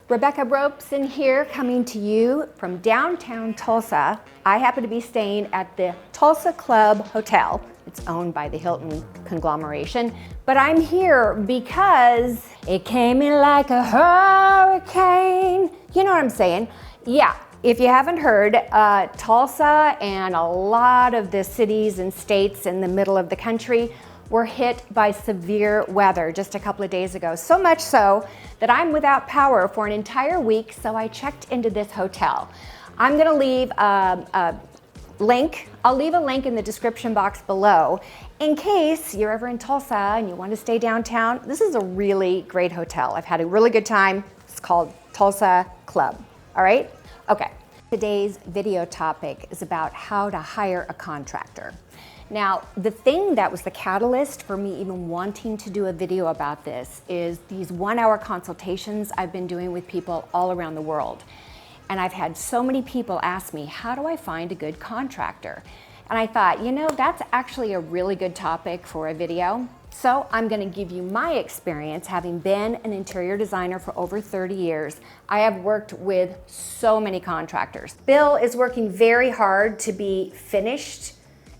Rebecca Robeson here, coming to you from downtown Tulsa. I happen to be staying at the Tulsa Club Hotel. It's owned by the Hilton conglomeration, but I'm here because it came in like a hurricane. You know what I'm saying? Yeah, if you haven't heard, Tulsa and a lot of the cities and states in the middle of the country were hit by severe weather just a couple of days ago. So much so that I'm without power for an entire week, so I checked into this hotel. I'm gonna leave a link. I'll leave a link in the description box below in case you're ever in Tulsa and you want to stay downtown. This is a really great hotel. I've had a really good time. It's called Tulsa Club, all right? Okay, today's video topic is about how to hire a contractor. Now, the thing that was the catalyst for me even wanting to do a video about this is these 1-hour consultations I've been doing with people all around the world. And I've had so many people ask me, how do I find a good contractor? And I thought, you know, that's actually a really good topic for a video. So I'm gonna give you my experience, having been an interior designer for over 30 years. I have worked with so many contractors. Bill is working very hard to be finished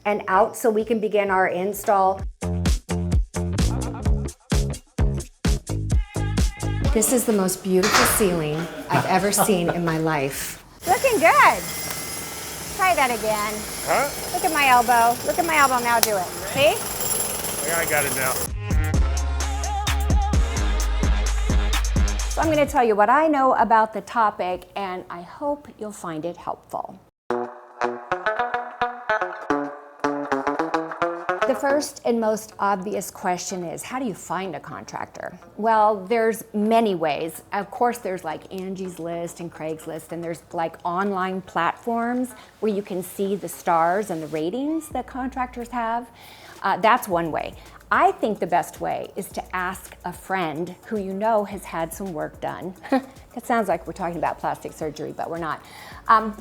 and out so we can begin our install. This is the most beautiful ceiling I've ever seen in my life. Looking good. Try that again. Huh? Look at my elbow. Look at my elbow, now do it. See? Yeah, I got it now. So I'm gonna tell you what I know about the topic, and I hope you'll find it helpful. The first and most obvious question is, how do you find a contractor? Well, there's many ways. Of course, there's like Angie's List and Craigslist, and there's like online platforms where you can see the stars and the ratings that contractors have. That's one way. I think the best way is to ask a friend who you know has had some work done. That sounds like we're talking about plastic surgery, but we're not.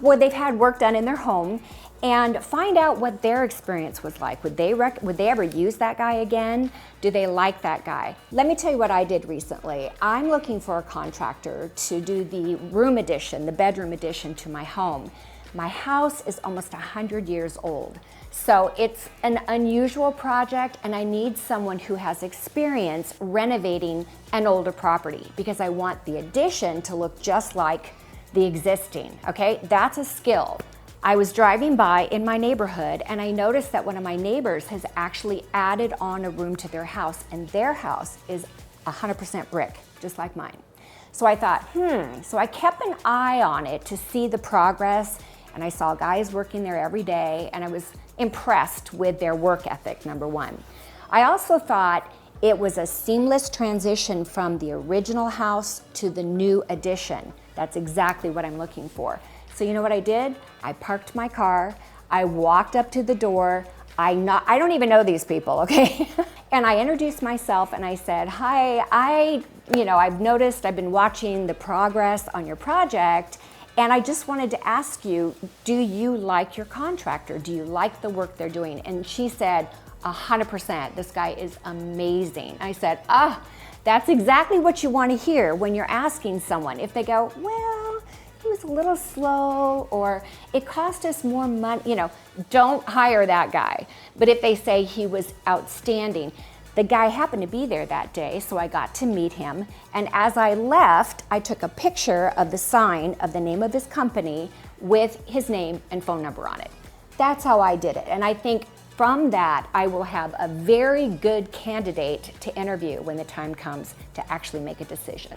Where they've had work done in their home, and find out what their experience was like. Would they ever use that guy again? Do they like that guy? Let me tell you what I did recently. I'm looking for a contractor to do the room addition, the bedroom addition to my home. My house is almost 100 years old. So it's an unusual project, and I need someone who has experience renovating an older property because I want the addition to look just like the existing, okay? That's a skill. I was driving by in my neighborhood and I noticed that one of my neighbors has actually added on a room to their house, and their house is 100% brick, just like mine. So I thought, so I kept an eye on it to see the progress, and I saw guys working there every day, and I was impressed with their work ethic, number one. I also thought it was a seamless transition from the original house to the new addition. That's exactly what I'm looking for. So you know what I did? I parked my car, I walked up to the door, I don't even know these people, okay? And I introduced myself and I said, hi, I've noticed, I've been watching the progress on your project, and I just wanted to ask you, do you like your contractor? Do you like the work they're doing? And she said, 100%, this guy is amazing. I said, that's exactly what you want to hear when you're asking someone. If they go, well, he was a little slow, or it cost us more money, don't hire that guy. But if they say he was outstanding, the guy happened to be there that day, so I got to meet him. And as I left, I took a picture of the sign of the name of his company with his name and phone number on it. That's how I did it. And I think from that, I will have a very good candidate to interview when the time comes to actually make a decision.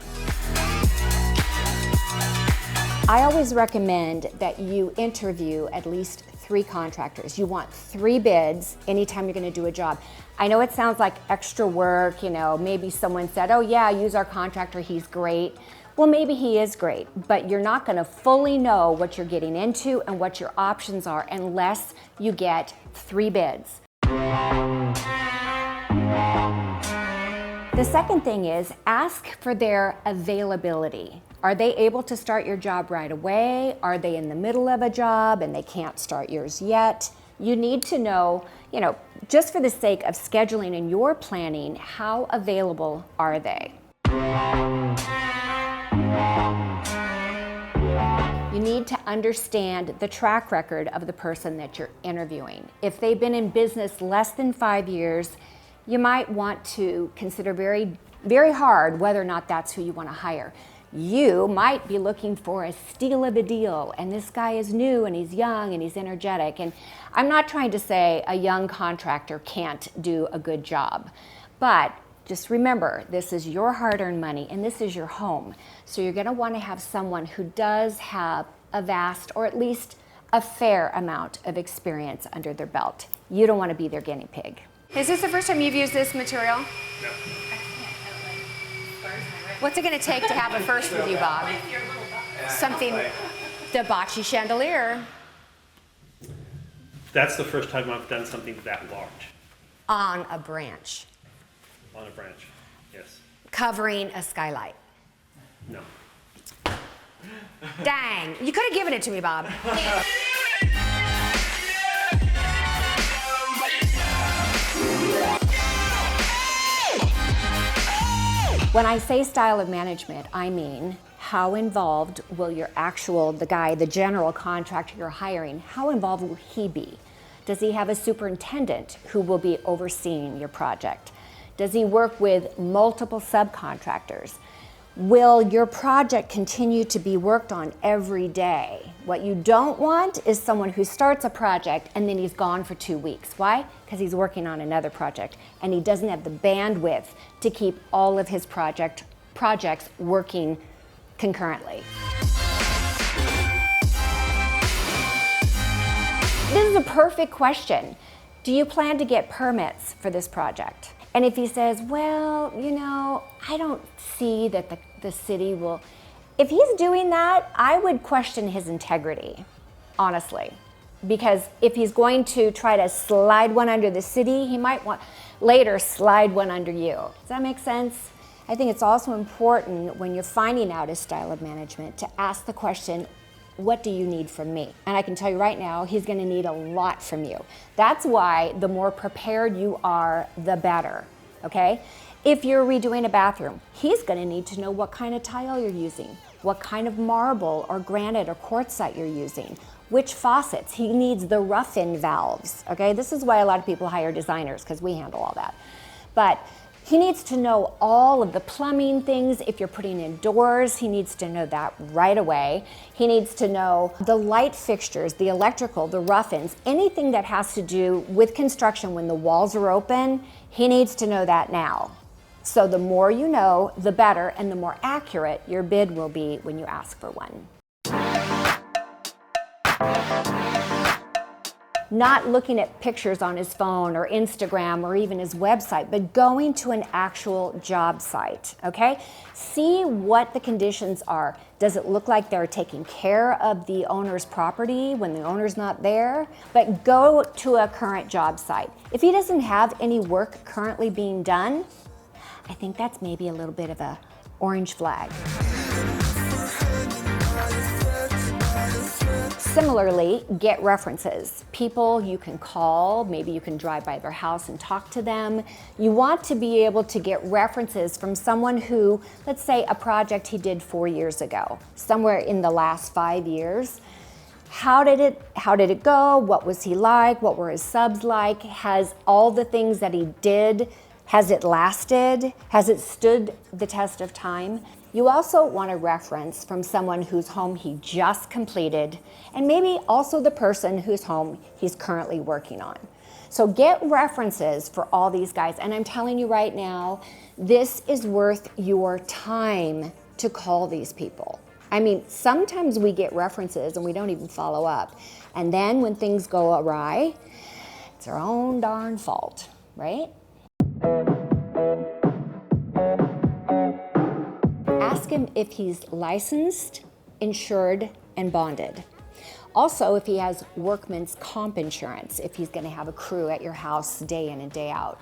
I always recommend that you interview at least 3 contractors. You want 3 bids anytime you're gonna do a job. I know it sounds like extra work, maybe someone said, oh yeah, use our contractor, he's great. Well, maybe he is great, but you're not gonna fully know what you're getting into and what your options are unless you get 3 bids. The second thing is ask for their availability. Are they able to start your job right away? Are they in the middle of a job and they can't start yours yet? You need to know, just for the sake of scheduling and your planning, how available are they? need to understand the track record of the person that you're interviewing. If they've been in business less than 5 years, you might want to consider very, very hard whether or not that's who you want to hire. You might be looking for a steal of a deal, and this guy is new and he's young and he's energetic. And I'm not trying to say a young contractor can't do a good job, but just remember, this is your hard-earned money and this is your home. So you're going to want to have someone who does have a vast, or at least a fair amount of experience under their belt. You don't want to be their guinea pig. Is this the first time you've used this material? No. What's it going to take to have a first with you, Bob? Something, the bocce chandelier. That's the first time I've done something that large On a branch, on a branch. Yes. covering a skylight. No. Dang, you could have given it to me, Bob. When I say style of management, I mean how involved will the general contractor you're hiring, how involved will he be? Does he have a superintendent who will be overseeing your project? Does he work with multiple subcontractors? Will your project continue to be worked on every day? What you don't want is someone who starts a project and then he's gone for 2 weeks. Why? Because he's working on another project and he doesn't have the bandwidth to keep all of his projects working concurrently. This is a perfect question. Do you plan to get permits for this project? And if he says, well, I don't see that the city will, if he's doing that, I would question his integrity, honestly. Because if he's going to try to slide one under the city, he might want later slide one under you. Does that make sense? I think it's also important when you're finding out his style of management to ask the question, what do you need from me? And I can tell you right now, he's going to need a lot from you. That's why the more prepared you are, the better, okay? If you're redoing a bathroom, he's going to need to know what kind of tile you're using, what kind of marble or granite or quartzite you're using, which faucets. He needs the rough-in valves, okay? This is why a lot of people hire designers, because we handle all that. But he needs to know all of the plumbing things. If you're putting in doors, he needs to know that right away. He needs to know the light fixtures, the electrical, the rough-ins, anything that has to do with construction when the walls are open, he needs to know that now. So the more you know, the better, and the more accurate your bid will be when you ask for one. Not looking at pictures on his phone or Instagram or even his website, but going to an actual job site, okay? See what the conditions are. Does it look like they're taking care of the owner's property when the owner's not there? But go to a current job site. If he doesn't have any work currently being done, I think that's maybe a little bit of a orange flag. Similarly, get references. People you can call, maybe you can drive by their house and talk to them. You want to be able to get references from someone who, let's say a project he did 4 years ago, somewhere in the last 5 years. How did it go? What was he like? What were his subs like? Has all the things that he did, has it lasted? Has it stood the test of time? You also want a reference from someone whose home he just completed, and maybe also the person whose home he's currently working on. So get references for all these guys, and I'm telling you right now, this is worth your time to call these people. I mean, sometimes we get references and we don't even follow up. And then when things go awry, it's our own darn fault, right? Ask him if he's licensed, insured, and bonded. Also, if he has workman's comp insurance, if he's going to have a crew at your house day in and day out.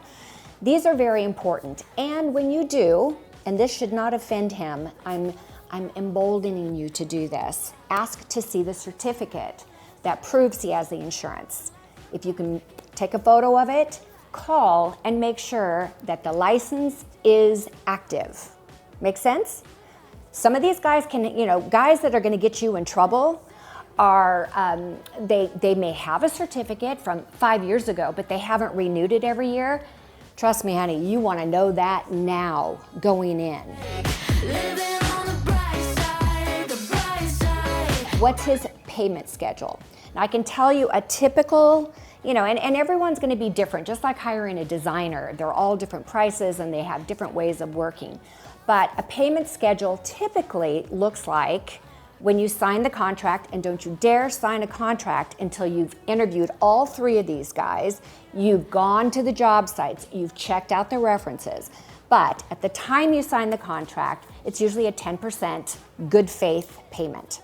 These are very important. And when you do, and this should not offend him, I'm emboldening you to do this. Ask to see the certificate that proves he has the insurance. If you can take a photo of it, call and make sure that the license is active. Make sense? Some of these guys can, guys that are going to get you in trouble are, they may have a certificate from 5 years ago, but they haven't renewed it every year. Trust me, honey, you want to know that now going in. What's his payment schedule? Now I can tell you a typical, and everyone's going to be different, just like hiring a designer. They're all different prices and they have different ways of working. But a payment schedule typically looks like when you sign the contract, and don't you dare sign a contract until you've interviewed all 3 of these guys, you've gone to the job sites, you've checked out the references. But at the time you sign the contract, it's usually a 10% good faith payment.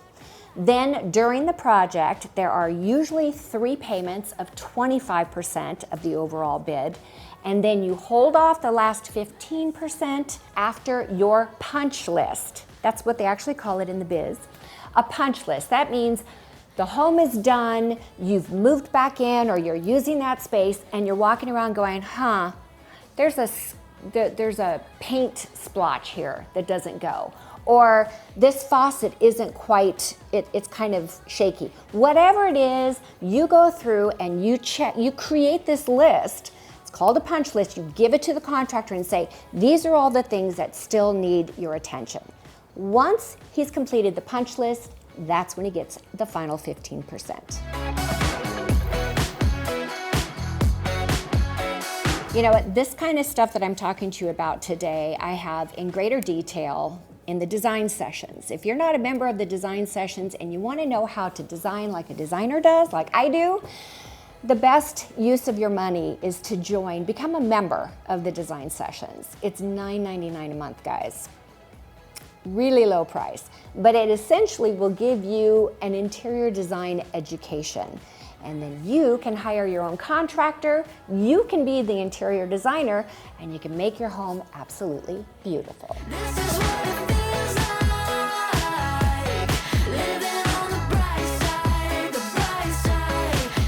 Then during the project, there are usually 3 payments of 25% of the overall bid. And then you hold off the last 15% after your punch list. That's what they actually call it in the biz. A punch list. That means the home is done, you've moved back in, or you're using that space, and you're walking around going, there's a paint splotch here that doesn't go. Or this faucet isn't quite, it's kind of shaky. Whatever it is, you go through and you check, you create this list. It's called a punch list. You give it to the contractor and say, these are all the things that still need your attention. Once he's completed the punch list, that's when he gets the final 15%. This kind of stuff that I'm talking to you about today, I have in greater detail in the design sessions. If you're not a member of the design sessions and you want to know how to design like a designer does, like I do, the best use of your money is to become a member of the design sessions. It's $9.99 a month, guys. Really low price, but it essentially will give you an interior design education. And then you can hire your own contractor, you can be the interior designer, and you can make your home absolutely beautiful.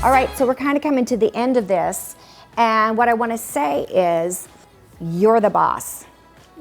All right, so we're kind of coming to the end of this, and what I want to say is, you're the boss.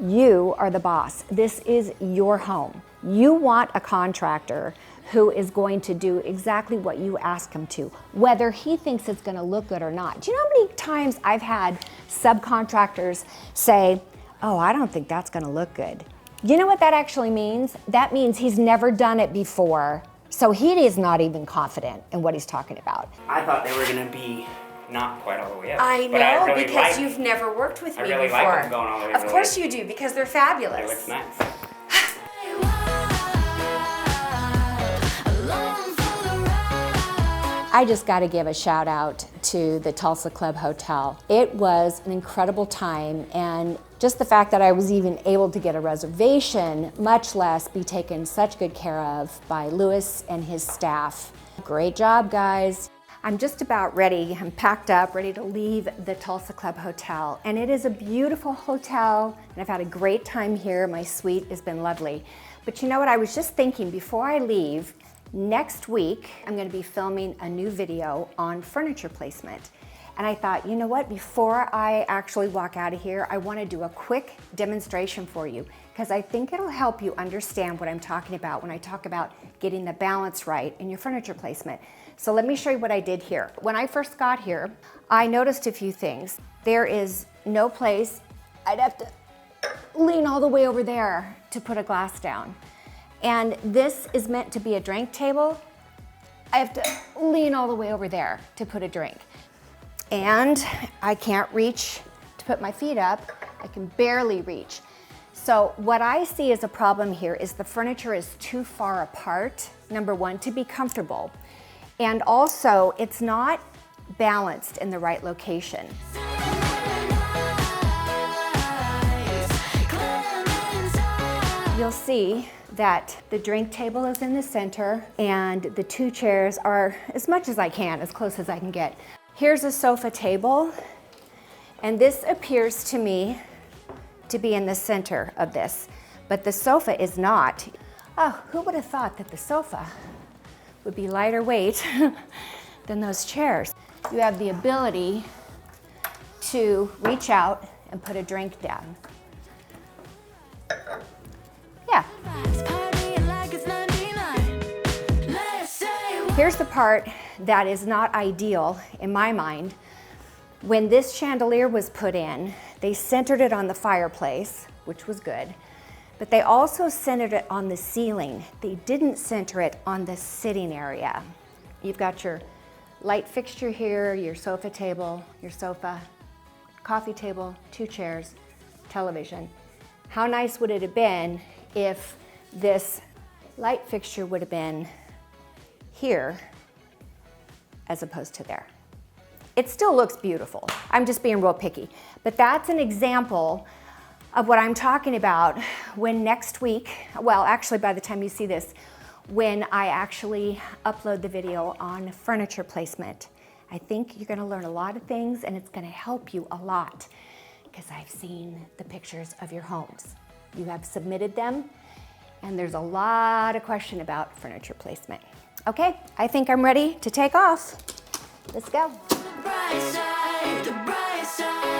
You are the boss. This is your home. You want a contractor who is going to do exactly what you ask him to, whether he thinks it's going to look good or not. Do you know how many times I've had subcontractors say, oh, I don't think that's going to look good. You know what that actually means? That means he's never done it before, so he is not even confident in what he's talking about. I thought they were going to be not quite all the way up. I but know, really because you've never worked with me before. I really like them going all the way. Of course you do, because they're fabulous. It looks nice. I just got to give a shout out to the Tulsa Club Hotel. It was an incredible time, and just the fact that I was even able to get a reservation, much less be taken such good care of by Louis and his staff. Great job, guys. I'm just about ready. I'm packed up, ready to leave the Tulsa Club Hotel. And it is a beautiful hotel, and I've had a great time here. My suite has been lovely. But you know what, I was just thinking before I leave, next week, I'm going to be filming a new video on furniture placement. And I thought, you know what, before I actually walk out of here, I want to do a quick demonstration for you, because I think it'll help you understand what I'm talking about when I talk about getting the balance right in your furniture placement. So let me show you what I did here. When I first got here, I noticed a few things. There is no place, I'd have to lean all the way over there to put a glass down. And this is meant to be a drink table. I have to lean all the way over there to put a drink. And I can't reach to put my feet up. I can barely reach. So what I see as a problem here is the furniture is too far apart, number one, to be comfortable. And also, it's not balanced in the right location. You'll see that the drink table is in the center and the 2 chairs are as much as I can, as close as I can get. Here's a sofa table, and this appears to me to be in the center of this, but the sofa is not. Oh, who would have thought that the sofa would be lighter weight than those chairs? You have the ability to reach out and put a drink down. Yeah. Here's the part that is not ideal in my mind. When this chandelier was put in, they centered it on the fireplace, which was good, but they also centered it on the ceiling. They didn't center it on the sitting area. You've got your light fixture here, your sofa table, your sofa, coffee table, 2 chairs, television. How nice would it have been if this light fixture would have been here as opposed to there? It still looks beautiful. I'm just being real picky. But that's an example of what I'm talking about when next week, well, actually by the time you see this, when I actually upload the video on furniture placement. I think you're gonna learn a lot of things and it's gonna help you a lot because I've seen the pictures of your homes. You have submitted them and there's a lot of question about furniture placement. Okay, I think I'm ready to take off. Let's go. The bright side, the bright side.